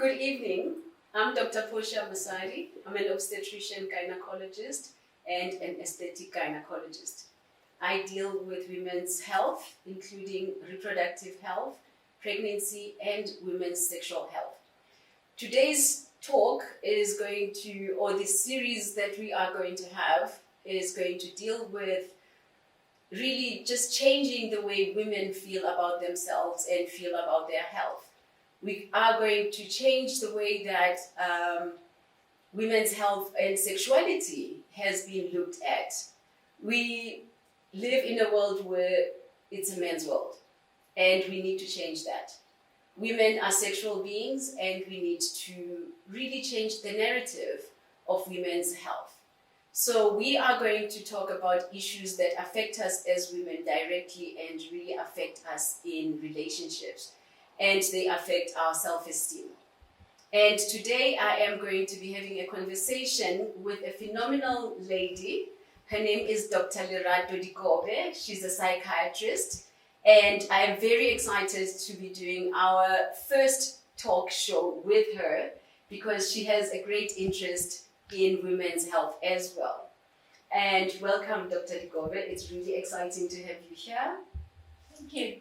Good evening. I'm Dr Portia Mosadi. I'm an obstetrician gynecologist and an aesthetic gynecologist. I deal with women's health, including reproductive health, pregnancy, and women's sexual health. Today's talk is going to, or this series that we are going to have, is going to deal with really just changing the way women feel about themselves and feel about their health. We are going to change the way that women's health and sexuality has been looked at. We live in a world where it's a man's world, and we need to change that. Women are sexual beings, and we need to really change the narrative of women's health. So we are going to talk about issues that affect us as women directly and really affect us in relationships, and they affect our self-esteem. And today I am going to be having a conversation with a phenomenal lady. Her name is Dr. Lerato Dikobe. She's a psychiatrist, and I am very excited to be doing our first talk show with her because she has a great interest in women's health as well. And welcome, Dr. Dikobe. It's really exciting to have you here.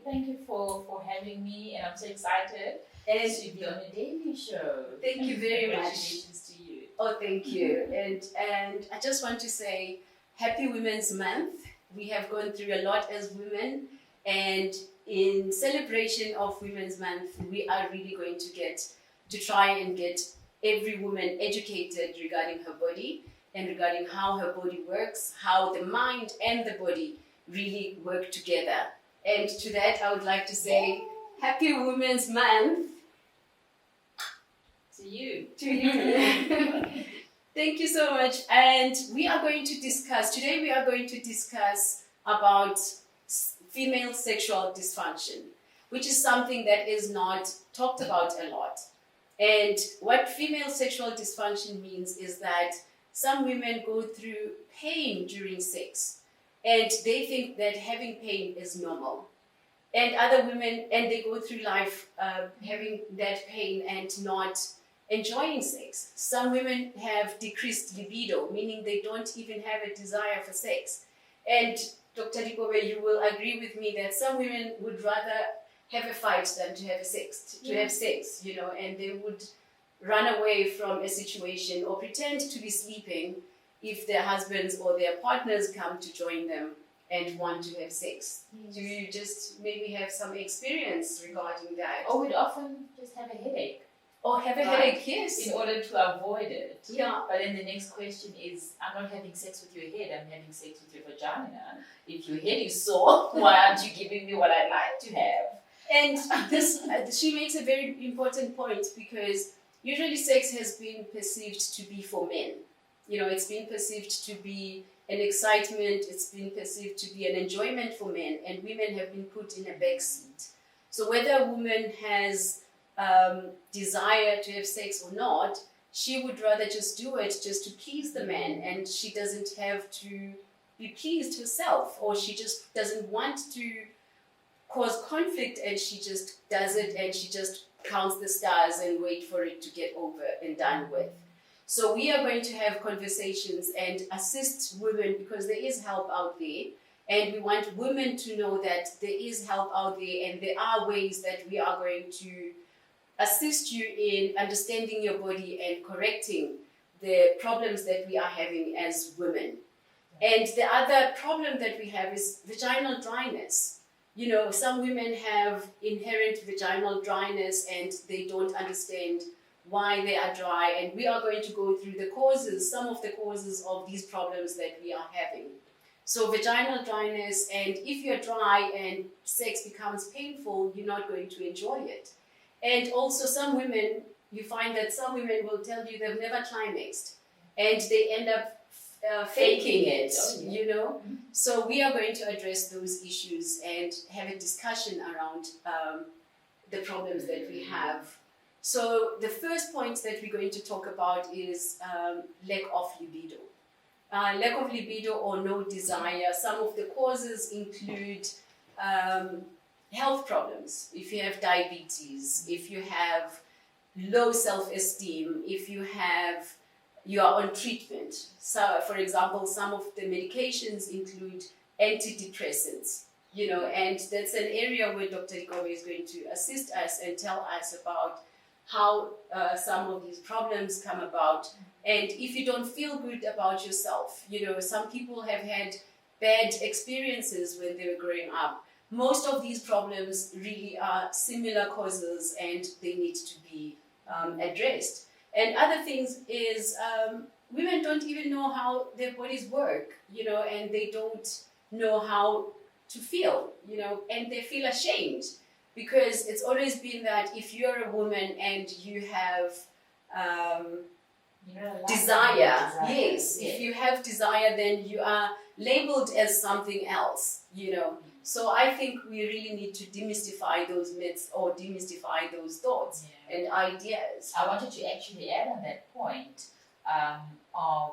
Thank you for having me, and I'm so excited to be on a daily show. Thank you very much. Congratulations to you. Oh, thank you. And I just want to say Happy Women's Month. We have gone through a lot as women, and in celebration of Women's Month, we are really going to try and get every woman educated regarding her body and regarding how her body works, how the mind and the body really work together. And to that, I would like to say Happy Women's Month To you. to you. Thank you so much. And today we are going to discuss about female sexual dysfunction, which is something that is not talked about a lot. And what female sexual dysfunction means is that some women go through pain during sex, and they think that having pain is normal. And other women, and they go through life having that pain and not enjoying sex. Some women have decreased libido, meaning they don't even have a desire for sex. And Dr. Dikobe, you will agree with me that some women would rather have a fight than to have sex, and they would run away from a situation or pretend to be sleeping if their husbands or their partners come to join them and want to have sex. Yes. Do you just maybe have some experience regarding that? Or we'd often just have a headache Or have a Right. headache, yes. in order to avoid it. Yeah. But then the next question is, I'm not having sex with your head, I'm having sex with your vagina. If your head is sore, why aren't you giving me what I'd like to have? And this, she makes a very important point, because usually sex has been perceived to be for men. It's been perceived to be an excitement, it's been perceived to be an enjoyment for men, and women have been put in a back seat. So whether a woman has desire to have sex or not, she would rather just do it just to please the man, and she doesn't have to be pleased herself, or she just doesn't want to cause conflict, and she just does it, and she just counts the stars and wait for it to get over and done with. So we are going to have conversations and assist women, because there is help out there, and we want women to know that there is help out there, and there are ways that we are going to assist you in understanding your body and correcting the problems that we are having as women. And the other problem that we have is vaginal dryness. Some women have inherent vaginal dryness, and they don't understand why they are dry, and we are going to go through some of the causes of these problems that we are having. So vaginal dryness, and if you're dry and sex becomes painful, you're not going to enjoy it. And also you find that some women will tell you they've never climaxed, and they end up faking it, So we are going to address those issues and have a discussion around the problems that we have. So the first point that we're going to talk about is lack of libido. Lack of libido or no desire. Some of the causes include health problems. If you have diabetes, if you have low self-esteem, if you are on treatment. So, for example, some of the medications include antidepressants, and that's an area where Dr. Dikobe is going to assist us and tell us about how some of these problems come about. And if you don't feel good about yourself, some people have had bad experiences when they were growing up. Most of these problems really are similar causes and they need to be addressed. And other things is women don't even know how their bodies work, and they don't know how to feel, and they feel ashamed because it's always been that if you're a woman and you have desire, yes, if you have desire, then you are labeled as something else, So I think we really need to demystify those myths or demystify those thoughts and ideas. I wanted to actually add on that point of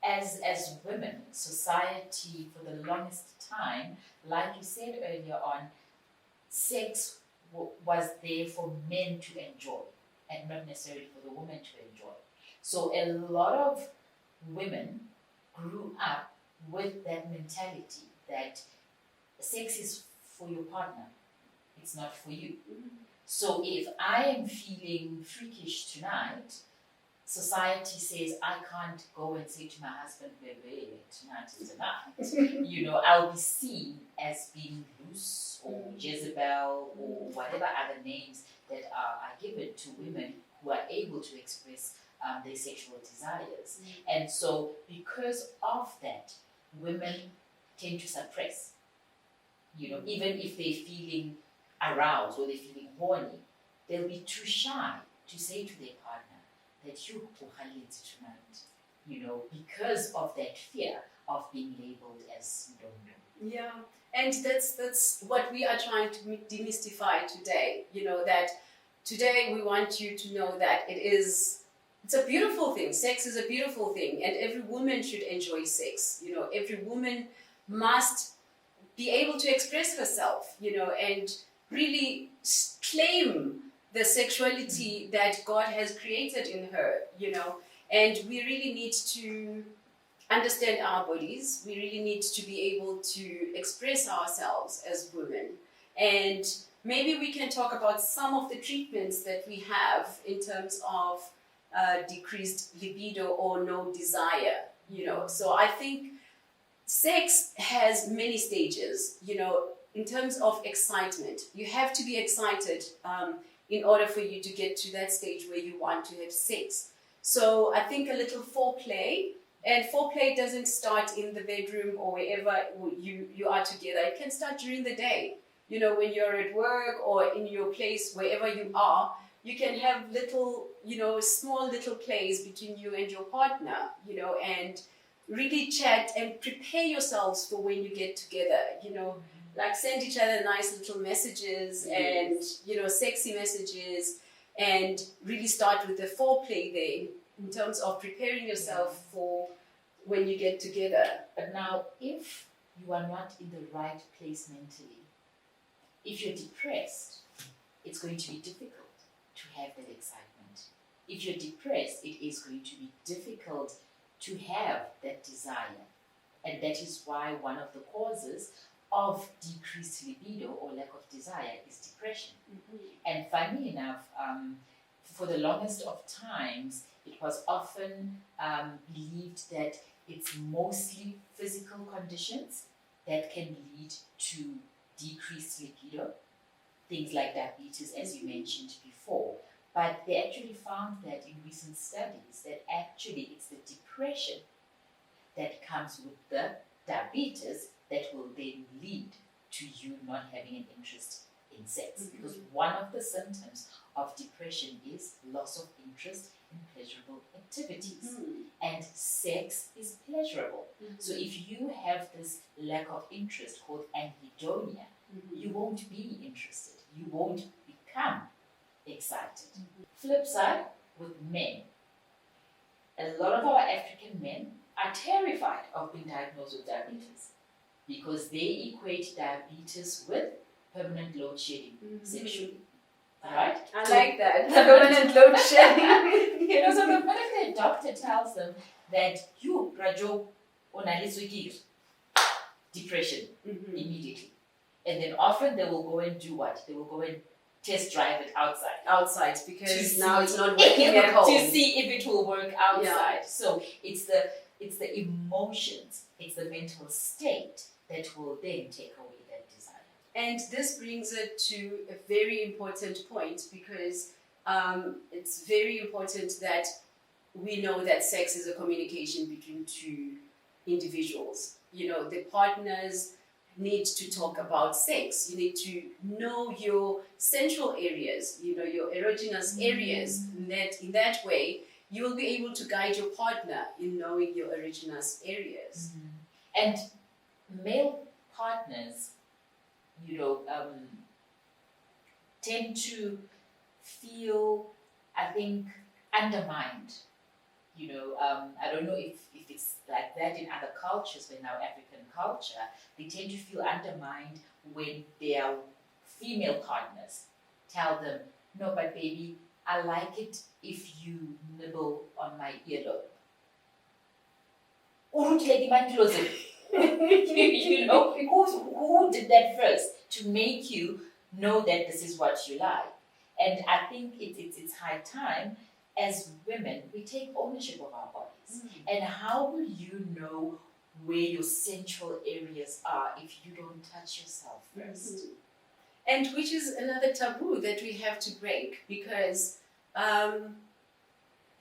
as women, society for the longest time, like you said earlier on, sex was there for men to enjoy and not necessarily for the women to enjoy. So a lot of women grew up with that mentality that sex is for your partner, it's not for you. So if I am feeling freakish tonight, society says I can't go and say to my husband, baby, tonight is the night. I'll be seen as being loose or Jezebel or whatever other names that are given to women who are able to express their sexual desires. And so because of that, women tend to suppress. Even if they're feeling aroused or they're feeling horny, they'll be too shy to say to their partner that you tonight, because of that fear of being labeled as you don't know. Yeah, and that's what we are trying to demystify today. That today we want you to know that it's a beautiful thing. Sex is a beautiful thing, and every woman should enjoy sex. Every woman must be able to express herself, and really claim the sexuality that God has created in her, and we really need to understand our bodies. We really need to be able to express ourselves as women. And maybe we can talk about some of the treatments that we have in terms of decreased libido or no desire, So I think sex has many stages, in terms of excitement. You have to be excited in order for you to get to that stage where you want to have sex. So I think a little foreplay, and foreplay doesn't start in the bedroom or wherever you are together. It can start during the day, when you're at work or in your place, wherever you are. You can have little, small little plays between you and your partner, and really chat and prepare yourselves for when you get together, like send each other nice little messages and, sexy messages, and really start with the foreplay there in terms of preparing yourself for when you get together. But now, if you are not in the right place mentally, if you're depressed, it's going to be difficult to have that excitement. If you're depressed, it is going to be difficult to have that desire. And that is why one of the causes of decreased libido or lack of desire is depression. And funny enough, for the longest of times, it was often believed that it's mostly physical conditions that can lead to decreased libido, things like diabetes, as you mentioned before. But they actually found that in recent studies that actually it's the depression that comes with the diabetes that will then lead to you not having an interest in sex. Because one of the symptoms of depression is loss of interest in pleasurable activities. And sex is pleasurable. So if you have this lack of interest called anhedonia, you won't be interested. You won't become excited. Flip side, with men, a lot of our African men are terrified of being diagnosed with diabetes because they equate diabetes with permanent load shedding sexually. right? I like that. Permanent load shedding. So the minute the doctor tells them that you, Rajo, onaliswikir, depression, immediately. And then often they will go and do what? They will go and test drive it outside. Outside, because now it's not working at home. To see if it will work outside. Yeah. So it's the emotions, it's the mental state that will then take away that desire. And this brings it to a very important point, because it's very important that we know that sex is a communication between two individuals. The partners need to talk about sex. You need to know your central areas, your erogenous areas. In that way, you will be able to guide your partner in knowing your erogenous areas. And male partners, tend to feel, I think, undermined. I don't know if it's like that in other cultures, but in our African culture, they tend to feel undermined when their female partners tell them, no, but baby, I like it if you nibble on my earlobe. Who did that first to make you know that this is what you like? And I think it's high time, as women, we take ownership of our bodies. And how will you know where your central areas are if you don't touch yourself first? And which is another taboo that we have to break, because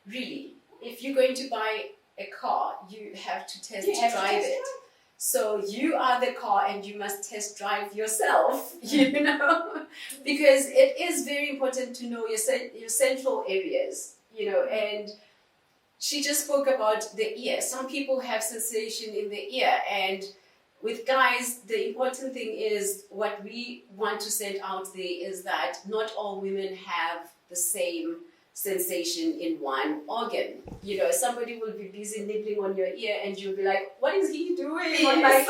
really, if you're going to buy a car, you have to test drive it. So you are the car and you must test drive yourself, because it is very important to know your central areas, and she just spoke about the ear. Some people have sensation in the ear, and with guys, the important thing is what we want to send out there is that not all women have the same sensation in one organ. Somebody will be busy nibbling on your ear and you'll be like, what is he doing on my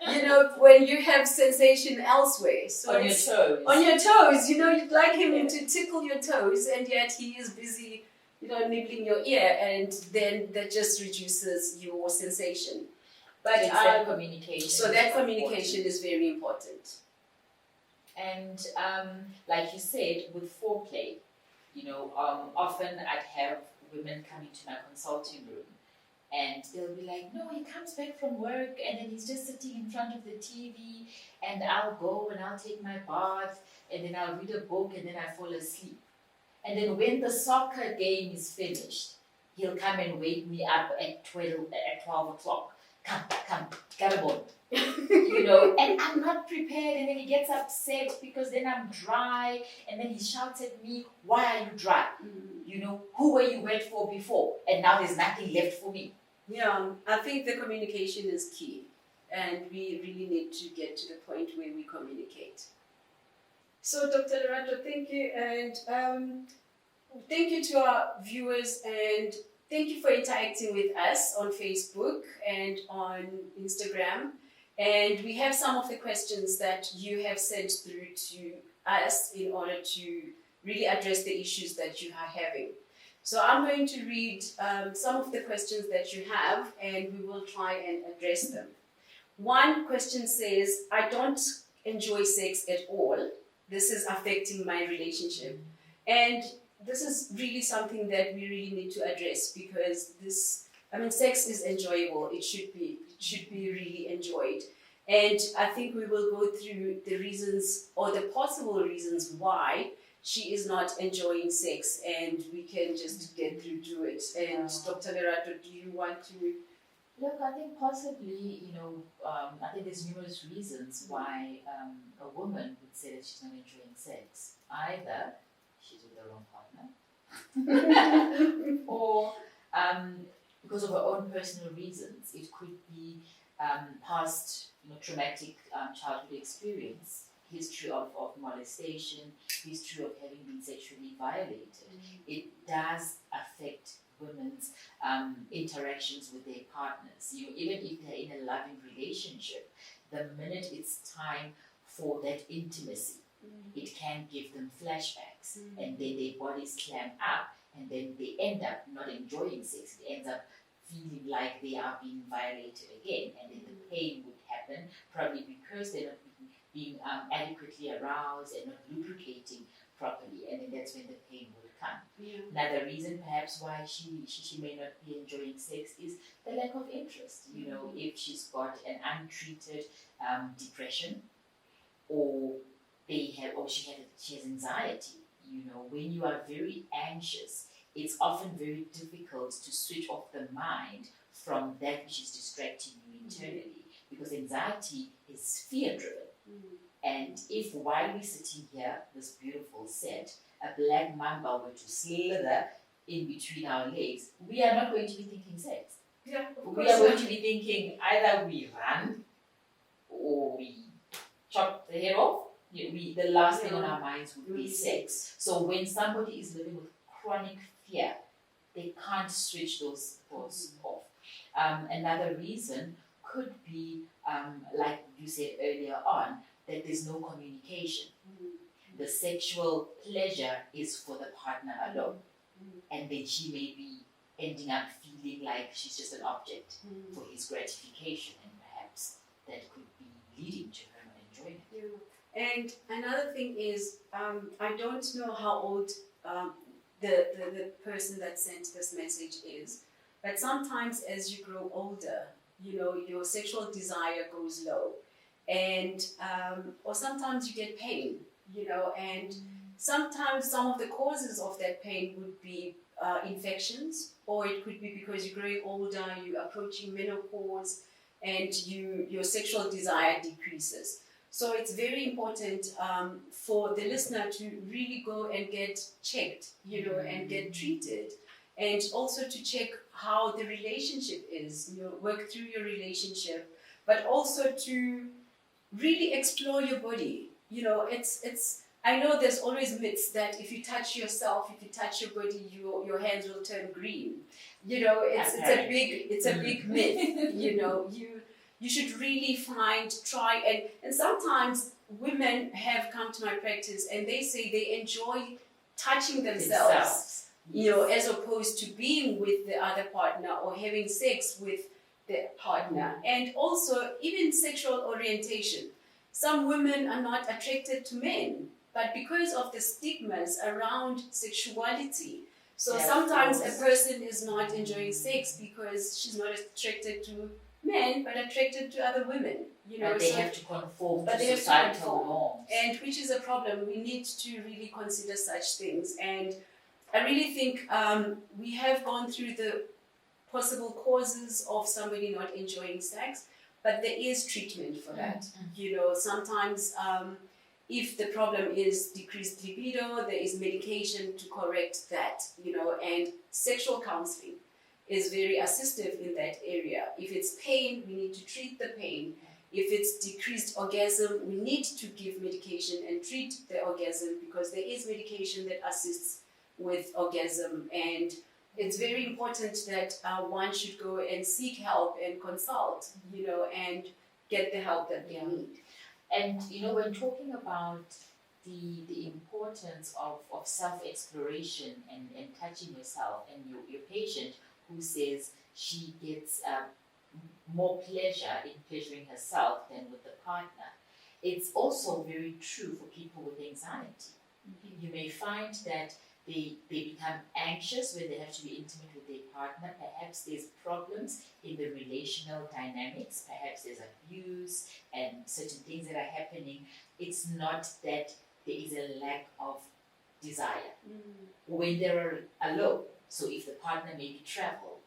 ear? When you have sensation elsewhere. So on your toes. On your toes, you'd like him to tickle your toes, and yet he is busy, nibbling your ear, and then that just reduces your sensation. But that communication. So that communication is very important. And like you said, with foreplay, often I'd have women come into my consulting room and they'll be like, no, he comes back from work and then he's just sitting in front of the TV, and I'll go and I'll take my bath and then I'll read a book and then I fall asleep. And then when the soccer game is finished, he'll come and wake me up at 12 o'clock. Come, Garabon. And I'm not prepared, and then he gets upset because then I'm dry, and then he shouts at me, why are you dry? Who were you wet for before? And now there's nothing left for me. Yeah, I think the communication is key, and we really need to get to the point where we communicate. So, Dr. Lerato, thank you, and thank you to our viewers, and thank you for interacting with us on Facebook and on Instagram. And we have some of the questions that you have sent through to us in order to really address the issues that you are having. So I'm going to read some of the questions that you have, and we will try and address them. One question says, I don't enjoy sex at all. This is affecting my relationship. And this is really something that we really need to address, because sex is enjoyable. It should be really enjoyed. And I think we will go through the reasons, or the possible reasons why she is not enjoying sex, and we can just get through to it. And Dr. Lerato, do you want to? Look, I think possibly, I think there's numerous reasons why a woman would say that she's not enjoying sex. Either she's with the wrong partner, or because of her own personal reasons. It could be past traumatic childhood experience, history of molestation, history of having been sexually violated. It does affect women's interactions with their partners. Even if they're in a loving relationship, the minute it's time for that intimacy, It can give them flashbacks, and then their bodies clamp up, and then they end up not enjoying sex. It ends up feeling like they are being violated again, and then the pain would happen, probably because they're not being adequately aroused and not lubricating properly, and then that's when the pain would come. Another reason perhaps why she may not be enjoying sex is the lack of interest. You know, if she's got an untreated depression, or she has anxiety. You know, when you are very anxious, it's often very difficult to switch off the mind from that which is distracting you internally, because anxiety is fear-driven. And if while we're sitting here, this beautiful set, a black mamba were to slither in between our legs, we are not going to be thinking sex. Yeah, we are going to be thinking either we run or we chop the head off. The last thing on our minds would be sex. So when somebody is living with chronic fear, they can't switch those thoughts off. Another reason could be, like you said earlier on, that there's no communication. The sexual pleasure is for the partner alone. And then she may be ending up feeling like she's just an object for his gratification, and perhaps that could be leading to her not enjoying it. And another thing is, I don't know how old the person that sent this message is, but sometimes as you grow older, you know, your sexual desire goes low, and or sometimes you get pain, you know, and sometimes some of the causes of that pain would be infections, or it could be because you're growing older, you're approaching menopause, and your sexual desire decreases. So it's very important for the listener to really go and get checked, you know, and get treated, and also to check how the relationship is, you know, work through your relationship, but also to really explore your body. You know, I know there's always myths that if you touch yourself, if you touch your body, your hands will turn green. You know, it's a big myth. You know, you should really try, and sometimes women have come to my practice and they say they enjoy touching themselves, you know, as opposed to being with the other partner or having sex with the partner. And also even sexual orientation. Some women are not attracted to men, but because of the stigmas around sexuality. So sometimes a person is not enjoying sex because she's not attracted to men, but attracted to other women. You know, but they have to conform to societal norms. And which is a problem. We need to really consider such things. And I really think we have gone through the possible causes of somebody not enjoying sex, but there is treatment for that. You know, sometimes if the problem is decreased libido, there is medication to correct that, you know, and sexual counseling is very assistive in that area. If it's pain, we need to treat the pain. If it's decreased orgasm, we need to give medication and treat the orgasm, because there is medication that assists with orgasm. And it's very important that one should go and seek help and consult, you know, and get the help that they need. And, you know, when talking about the importance of self-exploration and touching yourself, and your patient who says she gets more pleasure in pleasuring herself than with the partner, it's also very true for people with anxiety. You may find that they become anxious when they have to be intimate with their partner. Perhaps there's problems in the relational dynamics. Perhaps there's abuse and certain things that are happening. It's not that there is a lack of desire. When they're alone, so if the partner maybe travels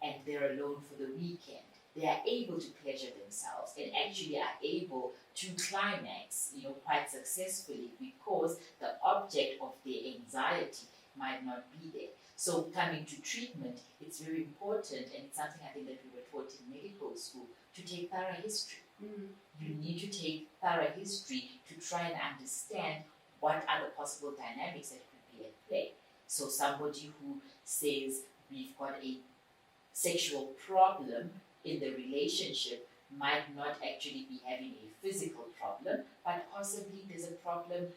and they're alone for the weekend, they are able to pleasure themselves and actually are able to climax, you know, quite successfully, because the object of their anxiety might not be there. So coming to treatment, it's very important, and it's something I think that we were taught in medical school, to take thorough history. You need to take thorough history to try and understand what are the possible dynamics that could be at play. So somebody who says we've got a sexual problem in the relationship might not actually be having a physical problem, but possibly there's a problem problem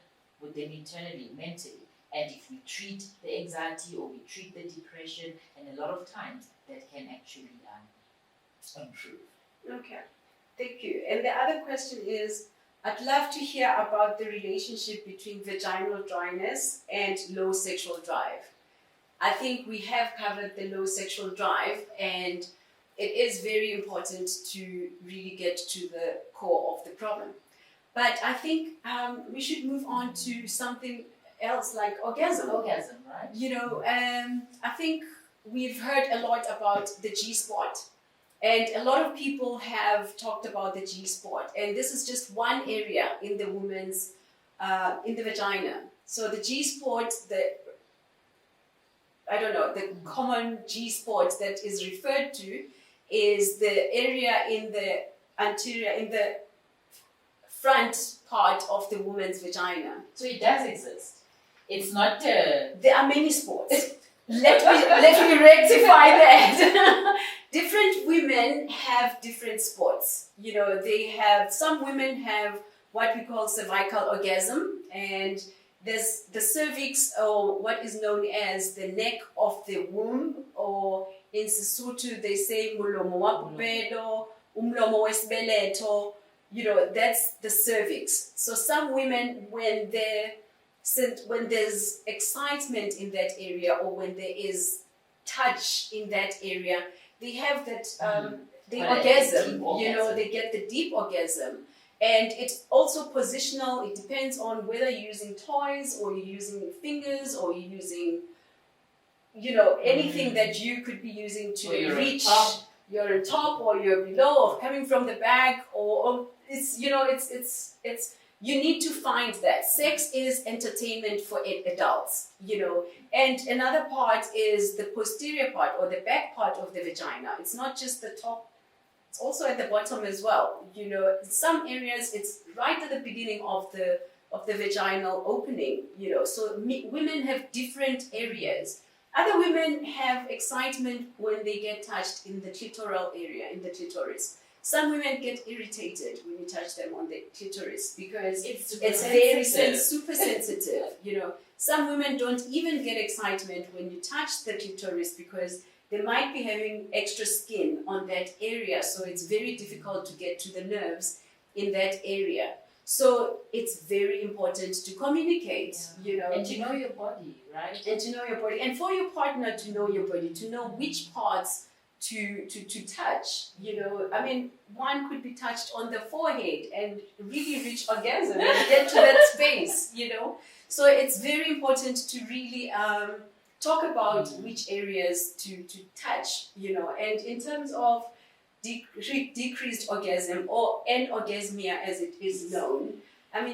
with them internally, mentally. And if we treat the anxiety or we treat the depression, and a lot of times that can actually improve. Okay, thank you. And the other question is, I'd love to hear about the relationship between vaginal dryness and low sexual drive. I think we have covered the low sexual drive, and it is very important to really get to the core of the problem. But I think we should move on to something else like orgasm. Orgasm, right? I think we've heard a lot about the G-spot, and a lot of people have talked about the G-spot, and this is just one area in the woman's, in the vagina. So the G-spot, the common G-spot that is referred to is the area in the front part of the woman's vagina. So it does exist. It's not. There are many spots. Let me rectify that. Different women have different spots. Some women have what we call cervical orgasm, and there's the cervix, or what is known as the neck of the womb, or in Sesotho they say mulomo wa popelo, umlomo wesibeletho. That's the cervix. So some women, when there's excitement in that area, or when there is touch in that area, they have that orgasm. They get the deep orgasm. And it's also positional. It depends on whether you're using toys, or you're using fingers, or you're using, anything that you could be using to reach. You're on top, or you're below, or coming from the back, or it's you need to find that. Sex is entertainment for adults, And another part is the posterior part, or the back part of the vagina. It's not just the top. It's also at the bottom as well. In some areas, it's right at the beginning of the vaginal opening. So women have different areas. Other women have excitement when they get touched in the clitoral area, in the clitoris. Some women get irritated when you touch them on the clitoris because it's very super sensitive. Some women don't even get excitement when you touch the clitoris because they might be having extra skin on that area, so it's very difficult to get to the nerves in that area. So it's very important to communicate, And to know your body, right? And to know your body. And for your partner to know your body, to know which parts to touch. One could be touched on the forehead and really reach orgasm and get to that space, So it's very important to really talk about which areas to touch, And in terms of decreased orgasm, or anorgasmia as it is known,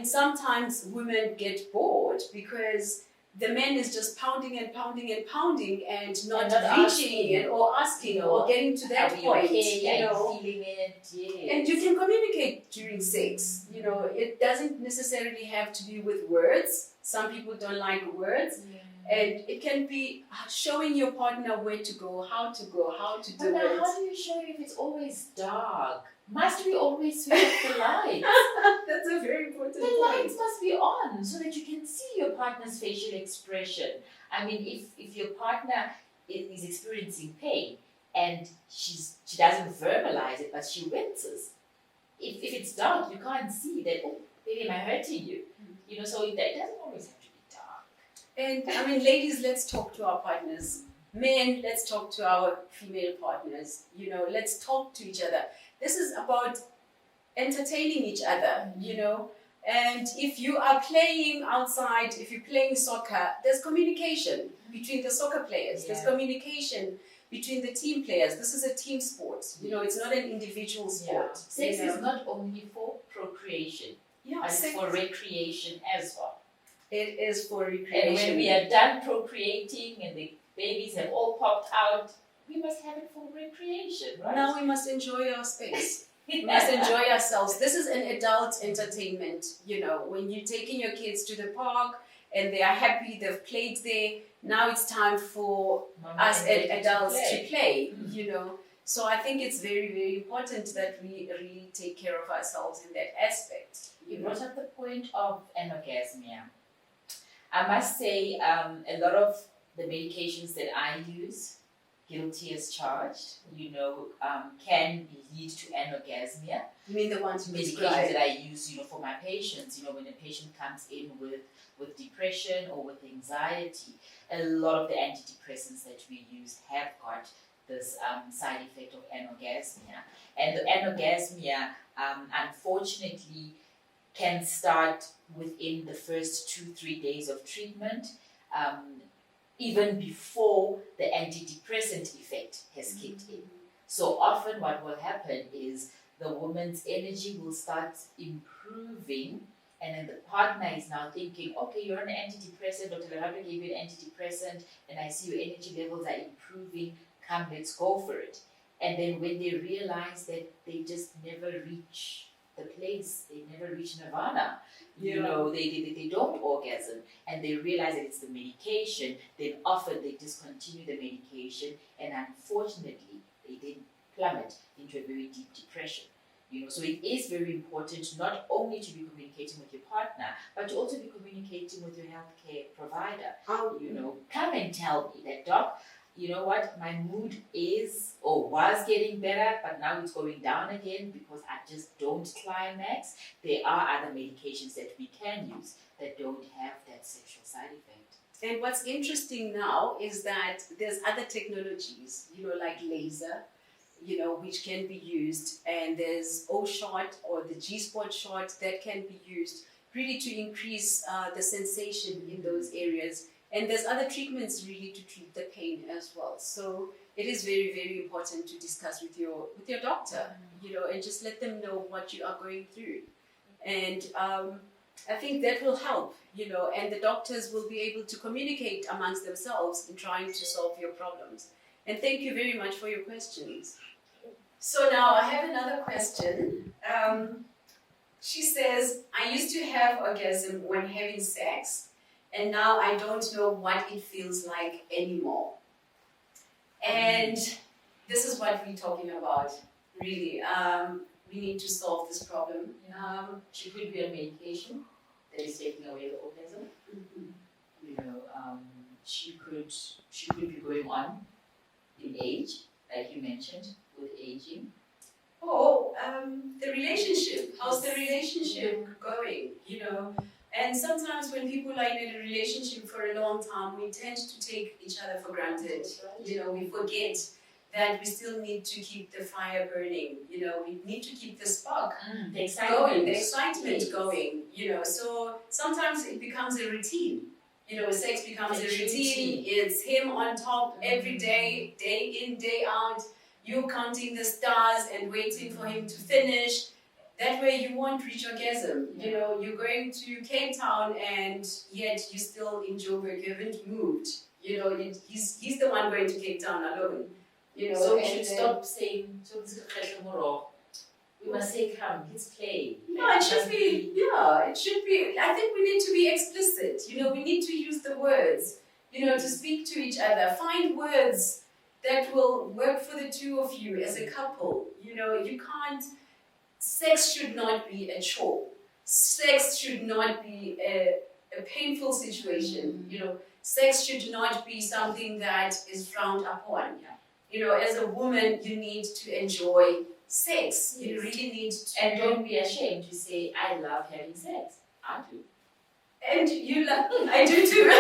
sometimes women get bored because the man is just pounding and pounding and pounding and not reaching or asking or getting to that point. Feeling it, yes. And you can communicate during sex. It doesn't necessarily have to be with words. Some people don't like words. And it can be showing your partner where to go, how to do it. How do you show if it's always dark? Must we always switch off the lights? That's a very important point. The lights must be on so that you can see your partner's facial expression. If your partner is experiencing pain and she doesn't verbalize it, but she winces. If it's dark, you can't see that, oh, baby, am I hurting you? So that doesn't always have to be dark. And ladies, let's talk to our partners. Men, let's talk to our female partners. Let's talk to each other. This is about entertaining each other, And if you are playing outside, if you're playing soccer, there's communication between the soccer players. There's communication between the team players. This is a team sport. It's not an individual sport. Sex is not only for procreation, but it's for recreation as well. It is for recreation. And when we are done procreating and the babies have all popped out, we must have it for recreation, right? Now we must enjoy our space. We must enjoy ourselves. This is an adult entertainment. When you're taking your kids to the park and they are happy, they've played there, now it's time for us adults to play, So I think it's very, very important that we really take care of ourselves in that aspect. You brought up the point of anorgasmia. I must say, a lot of the medications that I use, guilty as charged, can lead to anorgasmia. You mean the ones you Medications prescribe? that I use, for my patients, when a patient comes in with depression or with anxiety, a lot of the antidepressants that we use have got this side effect of anorgasmia. And the anorgasmia, unfortunately, can start within the first 2-3 days of treatment, even before the antidepressant effect has kicked in. So often what will happen is the woman's energy will start improving, and then the partner is now thinking, okay, you're on an antidepressant, Dr. Lerato gave you an antidepressant, and I see your energy levels are improving, come, let's go for it. And then when they realize that they just never reach the place, they never reach nirvana, they don't orgasm, and they realize that it's the medication, then often they discontinue the medication, and unfortunately they then plummet into a very deep depression. So it is very important not only to be communicating with your partner, but to also be communicating with your healthcare provider. Come and tell me that, doc, you know what, my mood is or was getting better, but now it's going down again because I just don't climax. There are other medications that we can use that don't have that sexual side effect. And what's interesting now is that there's other technologies, like laser, which can be used, and there's O-shot or the G-spot shot that can be used really to increase the sensation in those areas. And there's other treatments really to treat the pain as well. So it is very, very important to discuss with your doctor, and just let them know what you are going through. And I think that will help, and the doctors will be able to communicate amongst themselves in trying to solve your problems. And thank you very much for your questions. So now I have another question. She says, I used to have orgasm when having sex, and now I don't know what it feels like anymore. And this is what we're talking about, really. We need to solve this problem. She could be on medication that is taking away the orgasm. She could be going on in age, like you mentioned, with aging. Or the relationship. How's the relationship going? And sometimes when people are in a relationship for a long time, we tend to take each other for granted. We forget that we still need to keep the fire burning. We need to keep the spark the excitement going. So sometimes it becomes a routine. Sex becomes a routine. It's him on top every day, day in, day out. You counting the stars and waiting for him to finish. That way you won't reach orgasm. You're going to Cape Town and yet you're still in Joburg. You haven't moved. He's the one going to Cape Town alone. So we should stop saying, so this is a we must say, come, let's play. No, it should be, it should be. I think we need to be explicit. We need to use the words, to speak to each other. Find words that will work for the two of you as a couple. You can't, sex should not be a chore. Sex should not be a painful situation. Sex should not be something that is frowned upon. As a woman, you need to enjoy sex. You really need to. And don't be ashamed to say, I love having sex. I do. And you love, I do too.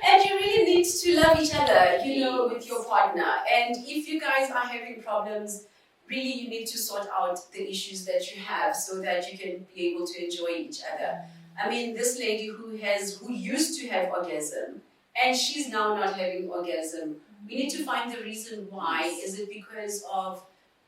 And you really need to love each other, with your partner. And if you guys are having problems, really you need to sort out the issues that you have so that you can be able to enjoy each other. I mean, this lady who used to have orgasm, and she's now not having orgasm, we need to find the reason why. Is it because of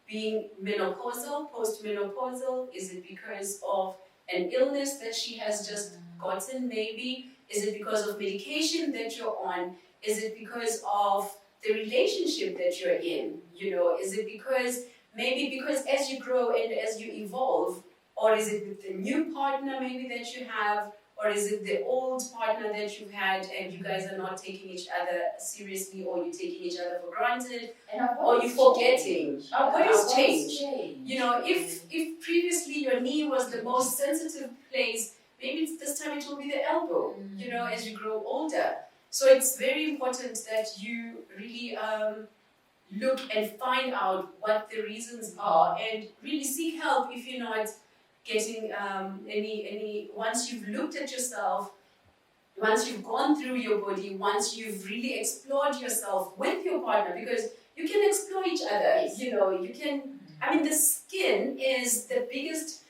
being menopausal, postmenopausal? Is it because of an illness that she has just gotten, maybe? Is it because of medication that you're on? Is it because of the relationship that you're in? Is it because as you grow and as you evolve, or is it with the new partner maybe that you have, or or is it the old partner that you had and you guys are not taking each other seriously, or you're taking each other for granted, or you're forgetting? Our bodies change. You know, if previously your knee was the most sensitive place, maybe this time it will be the elbow, you know, as you grow older. So it's very important that you really look and find out what the reasons are, and really seek help if you're not getting any. Once you've looked at yourself, once you've gone through your body, once you've really explored yourself with your partner, because you can explore each other. You know, you can. I mean, the skin is the biggest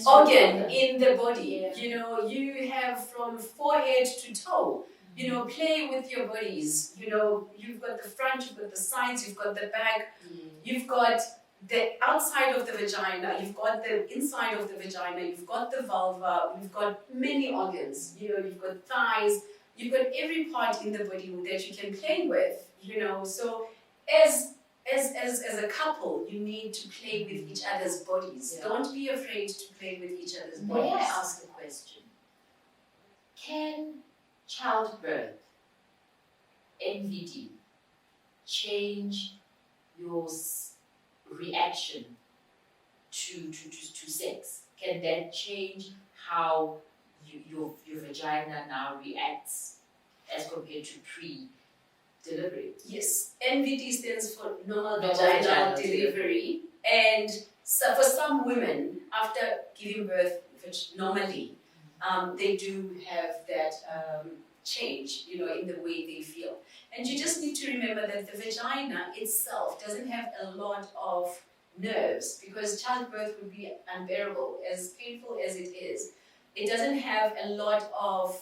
organ in the body. Yeah. You know, you have from forehead to toe. You know, play with your bodies. You know, you've got the front, you've got the sides, you've got the back, you've got the outside of the vagina, you've got the inside of the vagina, you've got the vulva, you've got many organs. You know, you've got thighs, you've got every part in the body that you can play with. You know, so as a couple, you need to play with each other's bodies. Yeah. Don't be afraid to play with each other's bodies. May I ask a question? Can childbirth, NVD, change your reaction to sex? Can that change how your vagina now reacts as compared to pre-delivery? Yes, NVD stands for normal vaginal delivery, and so for some women, after giving birth, which normally they do have that change, you know, in the way they feel. And you just need to remember that the vagina itself doesn't have a lot of nerves, because childbirth would be unbearable, as painful as it is. It doesn't have a lot of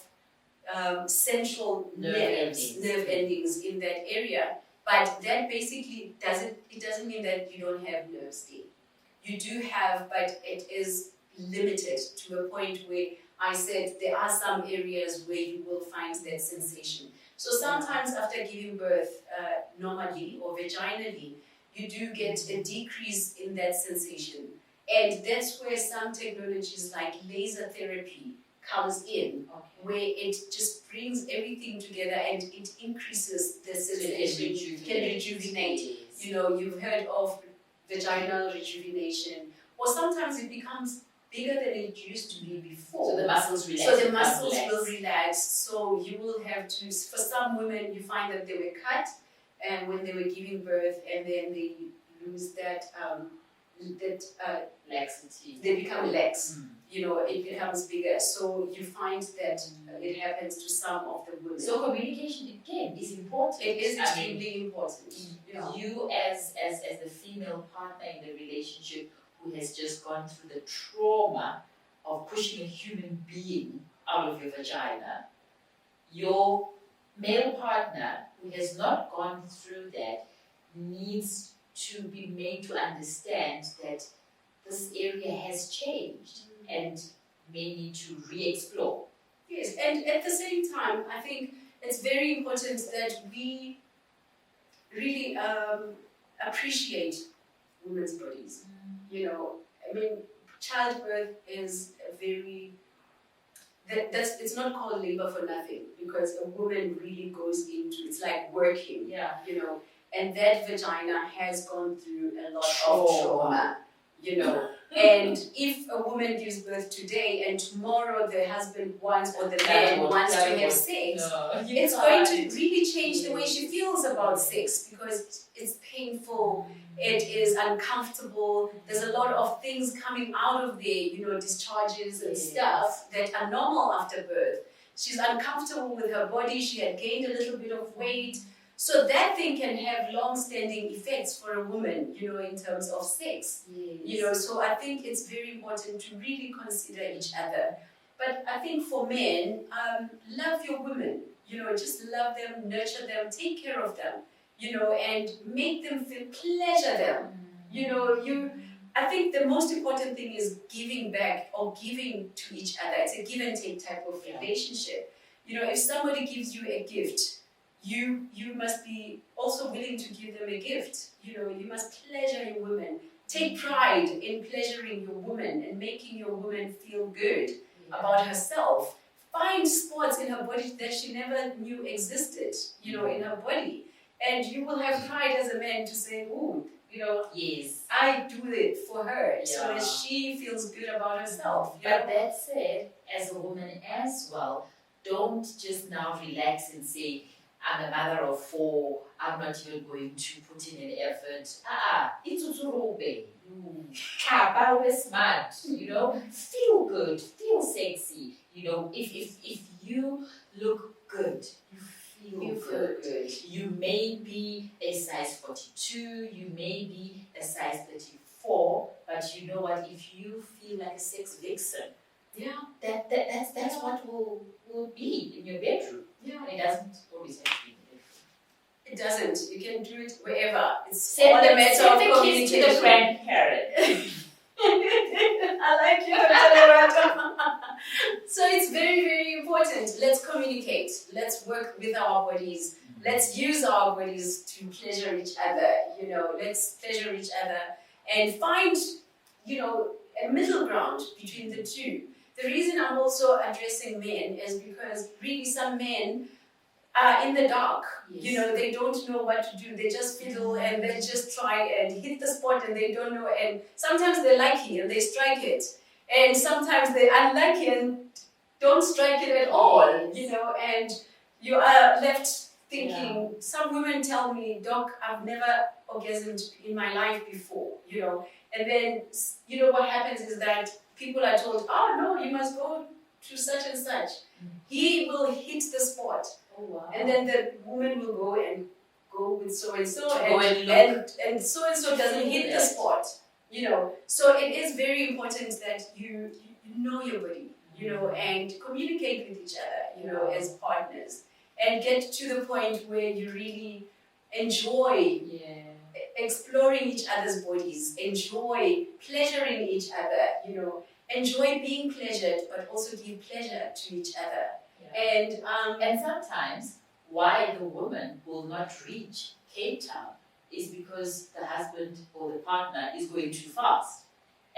central nerve endings in that area, but that basically doesn't mean that you don't have nerves there. You do have, but it is limited to a point where I said there are some areas where you will find that sensation. So sometimes after giving birth, normally or vaginally, you do get a decrease in that sensation. And that's where some technologies like laser therapy comes in, where it just brings everything together and it increases the sensation, can rejuvenate. You know, you've heard of vaginal rejuvenation, or sometimes it becomes bigger than it used to be before. So the muscles relax. So the muscles will relax. So you will have to, for some women, you find that they were cut and when they were giving birth, and then they lose that laxity. They become lax. You know, it becomes bigger. So you find that it happens to some of the women. So communication again is important. It is extremely important. You as the female partner in the relationship who has just gone through the trauma of pushing a human being out of your vagina, your male partner who has not gone through that needs to be made to understand that this area has changed and may need to re-explore. Yes, and at the same time, I think it's very important that we really appreciate women's bodies. You know, I mean, childbirth is a very, it's not called labor for nothing, because a woman really goes into, it's like working, you know, and that vagina has gone through a lot of trauma, you know. And if a woman gives birth today and tomorrow the husband wants, or the man wants to have sex, it's going to really change the way she feels about sex, because it's painful, it is uncomfortable, there's a lot of things coming out of there, you know, discharges and stuff that are normal after birth. She's uncomfortable with her body, she had gained a little bit of weight. So that thing can have long-standing effects for a woman, you know, in terms of sex. You know, so I think it's very important to really consider each other. But I think for men, love your women, you know, just love them, nurture them, take care of them, you know, and make them feel, pleasure them. You know, I think the most important thing is giving back or giving to each other. It's a give and take type of relationship. You know, if somebody gives you a gift, you must be also willing to give them a gift. You know, you must pleasure your woman. Take pride in pleasuring your woman and making your woman feel good about herself. find spots in her body that she never knew existed, in her body. And you will have pride as a man to say, oh, Yes. I do it for her so Yeah. that she feels good about herself. But that said, as a woman as well, don't just now relax and say, I'm a mother of 4, I'm not even going to put in an effort. It's uturobe. We're smart, feel good, feel sexy. If you look good, you feel good. You may be a size 42, you may be a size 34, but you know what? If you feel like a sex vixen, that's what will be in your bedroom. Yeah. And it doesn't always have to be in the bedroom. It doesn't. You can do it wherever. It's Send all a matter of the kids to the grandparent. I like you, Dr. Lerato. So it's very, very important. Let's communicate. Let's work with our bodies. Let's use our bodies to pleasure each other. Let's pleasure each other and find, a middle ground between the two. The reason I'm also addressing men is because really some men are in the dark. Yes. They don't know what to do. They just fiddle and they just try and hit the spot and they don't know. And sometimes they're lucky and they strike it. And sometimes they're unlucky and don't strike it at all, and you are left thinking, some women tell me, Doc, I've never orgasmed in my life before, and then, what happens is that people are told, oh no, you must go to such and such. He will hit the spot. Oh, wow. And then the woman will go with so-and-so and so-and-so doesn't hit the spot, So it is very important that you know your body, and communicate with each other, as partners, and get to the point where you really enjoy exploring each other's bodies, enjoy pleasuring each other, enjoy being pleasured, but also give pleasure to each other. Yeah. And sometimes why the woman will not reach Cape Town is because the husband or the partner is going too fast.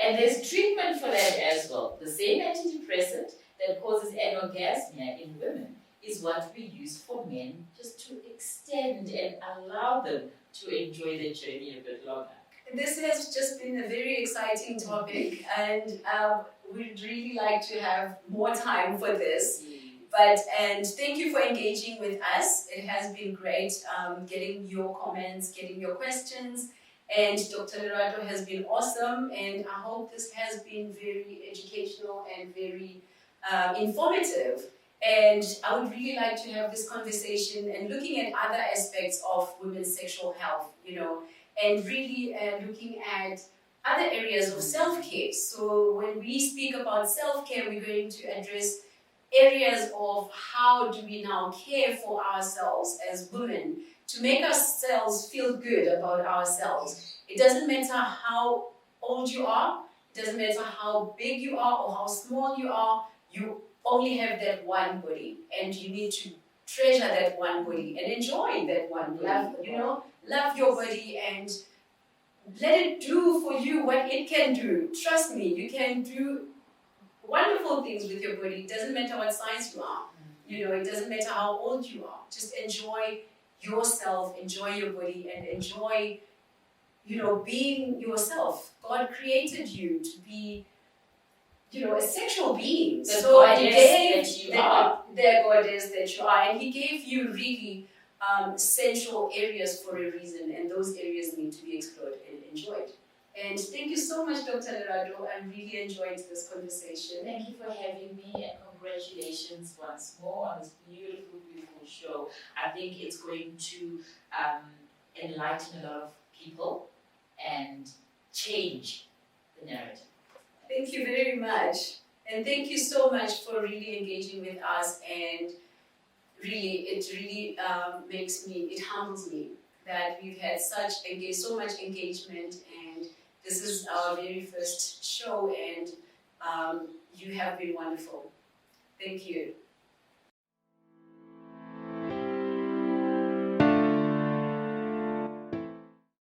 And there's treatment for that as well. The same antidepressant that causes anorgasmia in women is what we use for men, just to extend and allow them to enjoy their journey a bit longer. This has just been a very exciting topic, and we'd really like to have more time for this. And thank you for engaging with us. It has been great getting your comments, getting your questions. And Dr. Lerato has been awesome, and I hope this has been very educational and very informative. And I would really like to have this conversation and looking at other aspects of women's sexual health, and really looking at other areas of self-care. So when we speak about self-care, we're going to address areas of how do we now care for ourselves as women to make ourselves feel good about ourselves. It doesn't matter how old you are, it doesn't matter how big you are or how small you are, you only have that one body, and you need to treasure that one body and enjoy that one body. Love your body and let it do for you what it can do. Trust me, you can do wonderful things with your body. It doesn't matter what size you are. It doesn't matter how old you are. Just enjoy yourself, enjoy your body, and enjoy, being yourself. God created you to be, a sexual being. The goddess that you are. The goddess that you are. And He gave you really sensual areas for a reason, and those areas need to be explored and enjoyed. And thank you so much, Dr. Lerato. I really enjoyed this conversation. Thank you for having me, and congratulations once more on this beautiful, beautiful show. I think it's going to enlighten a lot of people and change the narrative. Thank you very much. And thank you so much for really engaging with us. And it really it humbles me that we've had so much engagement, and this is our very first show, and you have been wonderful. Thank you.